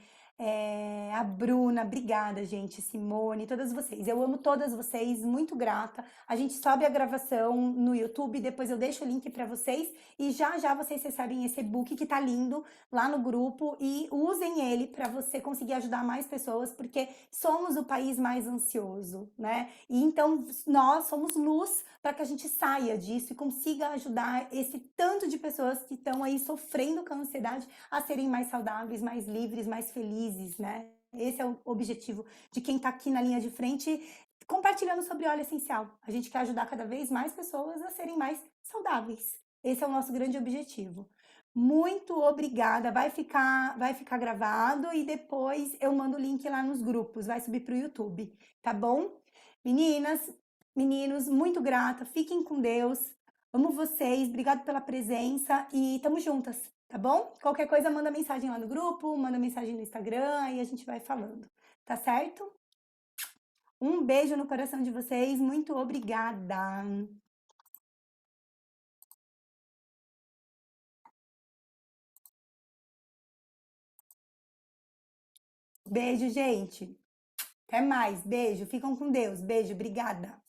A Bruna, obrigada, gente. Simone, todas vocês. Eu amo todas vocês, muito grata. A gente sobe a gravação no YouTube, depois eu deixo o link para vocês e já já vocês recebem esse e-book que tá lindo lá no grupo e usem ele para você conseguir ajudar mais pessoas, porque somos o país mais ansioso, né? E então nós somos luz para que a gente saia disso e consiga ajudar esse tanto de pessoas que estão aí sofrendo com a ansiedade a serem mais saudáveis, mais livres, mais felizes, né? Esse é o objetivo de quem está aqui na linha de frente compartilhando sobre óleo essencial. A gente quer ajudar cada vez mais pessoas a serem mais saudáveis. Esse é o nosso grande objetivo. Muito obrigada. Vai ficar gravado e depois eu mando o link lá nos grupos. Vai subir para o YouTube, tá bom? Meninas, meninos, muito grata. Fiquem com Deus. Amo vocês. Obrigado pela presença e tamo juntas, tá bom? Qualquer coisa, manda mensagem lá no grupo, manda mensagem no Instagram e a gente vai falando, tá certo? Um beijo no coração de vocês. Muito obrigada. Beijo, gente. Até mais. Beijo. Ficam com Deus. Beijo. Obrigada.